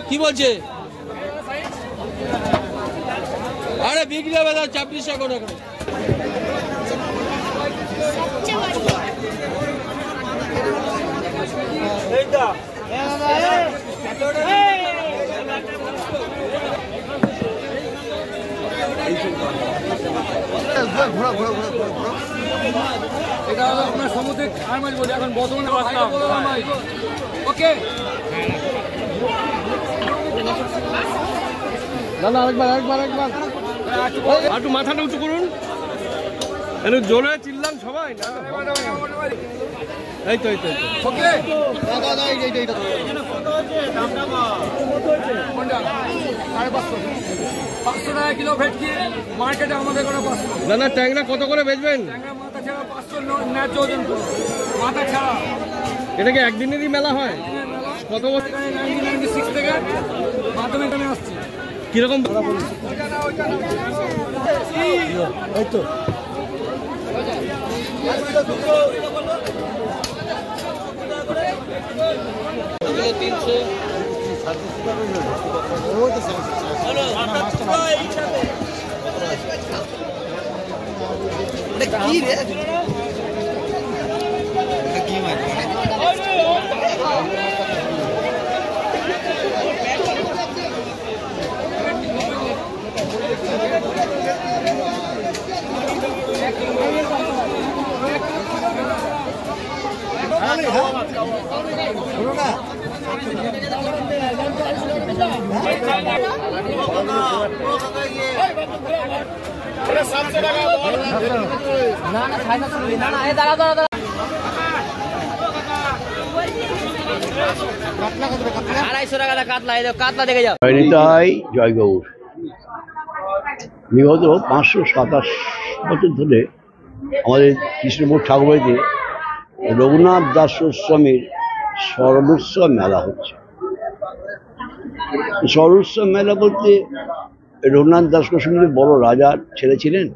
কি বলছে? আরে বিক্রি হবে না 26 টাকা করে। এটা হলো আপনার সামুদ্রিক আর মাছ বলি, এখন বর্তমানে ওকে দাদা আরেকবার একটু মাথাটা উঁচু করুন। জোরে চিল্লাম সবাই। এই তো ওকে 500 টাকা কিলো ভেটকি মার্কেটে আমাদের কোনো 500। দাদা ট্যাংরা কত করে বেচবেন? ট্যাংরা মাথা ছাড়া 500 ন্যায্য ওজন মাথা ছাড়া। এটা কি একদিনেরই মেলা হয়? কত বছর? 1996 থেকে মাধ্যমে এখানে আসছে। কিরকম? এই তো কি রে কি মাছ জয় গৌর। বিগত 527 বছর ধরে আমাদের কৃষ্ণপুর ঠাকুরবাড়িতে রঘুনাথ দাস গোস্বামীর স্মরণোৎসব মেলা হচ্ছে। স্মরণোৎসব মেলা বলতে রঘুনাথ দাস গোস্বামীর বড় রাজার ছেলে ছিলেন।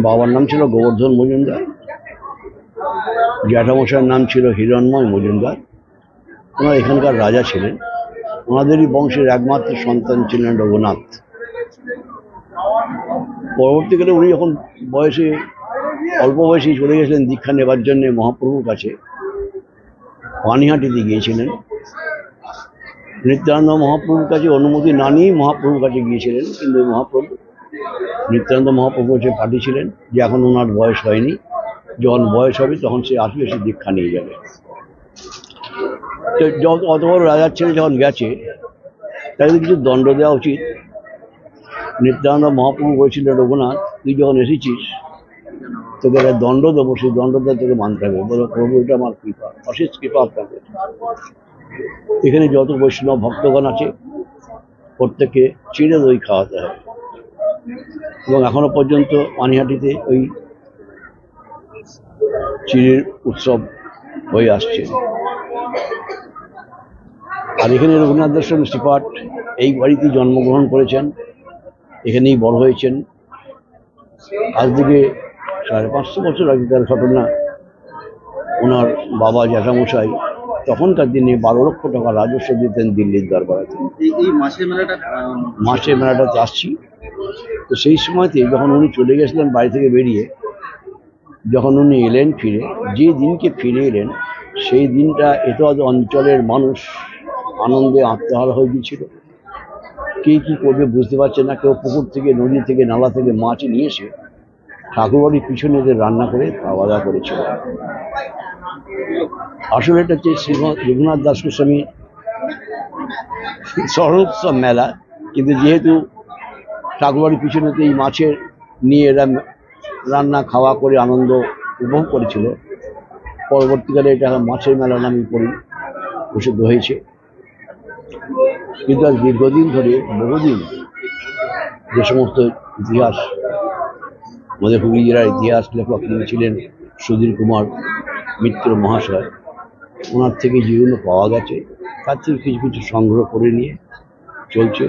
বাবার নাম ছিল গোবর্ধন মজুমদার, জ্যাঠামশাইয়ের নাম ছিল হিরণময় মজুমদার। ওনারা এখানকার রাজা ছিলেন। ওনাদেরই বংশের একমাত্র সন্তান ছিলেন রঘুনাথ। পরবর্তীকালে উনি যখন অল্প বয়সে চলে গেছিলেন দীক্ষা নেবার জন্য মহাপ্রভুর কাছে, পানিহাটিতে গিয়েছিলেন। নিত্যানন্দ মহাপ্রভুর কাছে অনুমতি না নিয়ে মহাপ্রভুর কাছে গিয়েছিলেন, কিন্তু মহাপ্রভু নিত্যানন্দ মহাপ্রভু হচ্ছে পাঠিয়েছিলেন যে এখন ওনার বয়স হয়নি, যখন বয়স হবে তখন সে আসলে সে দীক্ষা নিয়ে যাবে। তো অত বড় রাজার ছেলে যখন গেছে তাকে কিছু দণ্ড দেওয়া উচিত। নিত্যানন্দ মহাপ্রভু বলেছিলেন, রঘুনাথ তুই যখন এসেছিস তোকে একটা দণ্ড দেবো, সেই দণ্ডটা তোকে মানতে হবে। বলো প্রভু এটা আমার কৃপা, অশেষ কৃপা আপনাকে। এখানে যত বৈষ্ণব ভক্তগণ আছে প্রত্যেককে চিড়ে দই খাওয়াতে হবে, এবং এখনো পর্যন্ত পানিহাটিতে ওই চিড়ের উৎসব হয়ে আসছে। আর এখানে রঘুনাথ দাস শ্রীপাঠ এই বাড়িতেই জন্মগ্রহণ করেছেন, এখানেই বড় হয়েছেন। আজ থেকে 550 বছর আগেকার ঘটনা। ওনার বাবা জ্যাঠামশাই তখনকার দিনে 12 লক্ষ টাকা রাজস্ব দিতেন দিল্লির দরবারেতে। এই মাসের মেলাটাতে আসছি। তো সেই সময়তে যখন উনি চলে গেছিলেন বাড়ি থেকে বেরিয়ে, যখন উনি এলেন ফিরে, যে দিনকে ফিরে এলেন সেই দিনটা এত অঞ্চলের মানুষ আনন্দে আত্মহারা হয়ে গিয়েছিল। কে কী করবে বুঝতে পারছে না। কেউ পুকুর থেকে, নদী থেকে, নালা থেকে মাছ নিয়ে এসে ঠাকুরবাড়ির পিছনে এদের রান্না করে খাওয়া দাওয়া করেছিল। আসলে এটা হচ্ছে শ্রী রঘুনাথ দাস গোস্বামী স্মরণোৎসব মেলা, কিন্তু যেহেতু ঠাকুরবাড়ির পিছনেতে এই মাছের নিয়ে এরা রান্না খাওয়া করে আনন্দ উপভোগ করেছিল, পরবর্তীকালে এটা মাছের মেলা নামে প্রসিদ্ধ হয়েছে। কিন্তু আজ দীর্ঘদিন ধরে, বহুদিন, যে সমস্ত ইতিহাস আমাদের হুগলি জেলার ইতিহাস লেখক তিনি ছিলেন সুধীর কুমার মিত্র মহাশয়, ওনার থেকে যেগুলো পাওয়া গেছে তার থেকে কিছু কিছু সংগ্রহ করে নিয়ে চলছে।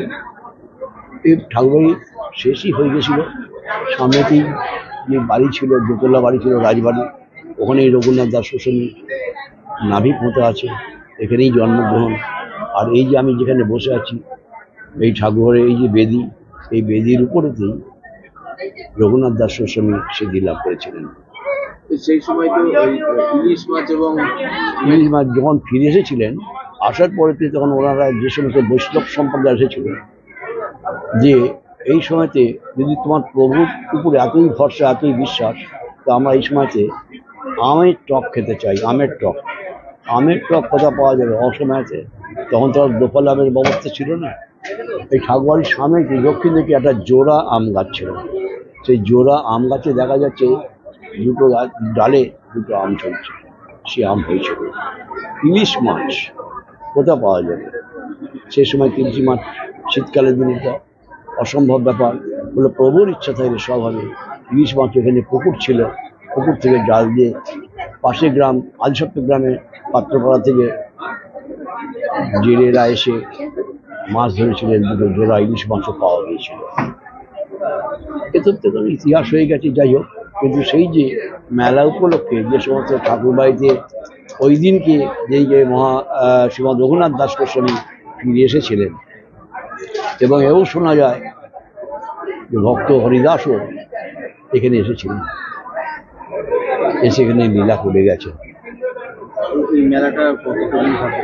এই ঠাকুরবাড়ি শেষই হয়ে গেছিল। সামনেতেই যে বাড়ি ছিল, দোতলা বাড়ি ছিল রাজবাড়ি, ওখানে রঘুনাথ দাস গোস্বামী নাভি পোঁতা আছে। এখানেই জন্মগ্রহণ। আর এই যে আমি যেখানে বসে আছি, এই ঠাকুরের এই যে বেদি, এই বেদির উপরেতেই রঘুনাথ দাস গোস্বামী সিদ্ধি লাভ করেছিলেন। সেই সময় তো ইলিশ মাছ এবং ইলিশ মাছ যখন ফিরে এসেছিলেন, আসার পরেতে তখন ওনারা যে সমস্ত বৈষ্ণব সম্প্রদায় এসেছিল, যে এই সময়তে যদি তোমার প্রভুর উপরে এতই ভরসা, এতই বিশ্বাস, তো আমরা এই সময়তে আমের টক খেতে চাই। আমের টক, আমের টক কোথা পাওয়া যাবে অসময়তে? তখন তো আর দোপাল আমের ব্যবস্থা ছিল না। এই ঠাকুরবাড়ির সামনে দক্ষিণ দিকে একটা জোড়া আম গাছ ছিল। সেই জোড়া আম গাছে দেখা যাচ্ছে দুটো ডালে দুটো আম চলছে, সে আম হয়েছিল। ইলিশ মাছ কোথা পাওয়া যাবে? সে সময় ইলিশ মাছ শীতকালের দিনে তো অসম্ভব ব্যাপার। বলে প্রভুর ইচ্ছা থাকলে সব হবে। ইলিশ মাছ এখানে পুকুর ছিল, পুকুর থেকে জাল দিয়ে পাশের গ্রাম আলসপ্ত গ্রামে পাত্রপাড়া থেকে জেলেরা এসে মাছ ধরেছিলেন, দুটো জোড়া ইলিশ মাছও পাওয়া গিয়েছিল। এ তো ইতিহাস হয়ে গেছে, যাই হোক। কিন্তু সেই যে মেলা উপলক্ষে যে সমস্ত ঠাকুরবাড়িতে ওই দিনকে যেই যে শ্রীমৎ রঘুনাথ দাস গোস্বামী ফিরে এসেছিলেন, এবং এও শোনা যায় যে ভক্ত হরিদাসও এখানে এসেছিলেন, এসে এখানে লীলা করে গেছে। এই মেলাটা কতদিন থাকে?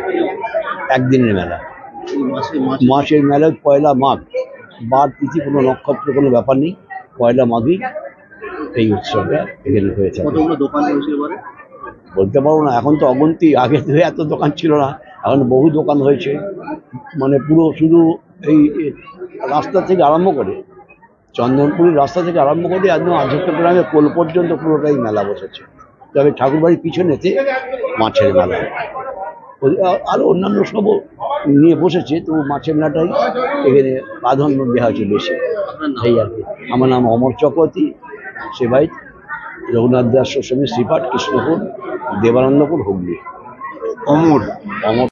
একদিনের মেলা। এই মাসের মেলায় পয়লা মাঘ, বার তিথি কোনো নক্ষত্র কোনো ব্যাপার নেই, পয়লা মাঘই এই উৎসবটা এখানে হয়ে থাকে। কতগুলো দোকান হয়েছে এবারে? বলতে পারবো না, এখন তো অগন্তি। আগে তো এত দোকান ছিল না, এখন বহু দোকান হয়েছে। মানে পুরো শুধু এই রাস্তা থেকে আরম্ভ করে, চন্দনপুরের রাস্তা থেকে আরম্ভ করে একদম আধ্যাত্ম গ্রামে কোল পর্যন্ত পুরোটাই মেলা বসেছে। তবে ঠাকুরবাড়ির পিছনেতে মাছের মেলা, আরও অন্যান্য সবও নিয়ে বসেছে, তো মাছের মেলাটাই এখানে প্রাধান্য দেওয়া হয়েছে বেশি। এই আর কি। আমার নাম অমর চক্রবর্তী, সেবাইত, রঘুনাথ দাস গোস্বামী, শ্রীপাঠ, কৃষ্ণপুর, দেবানন্দপুর, হুগলি। অমর অমর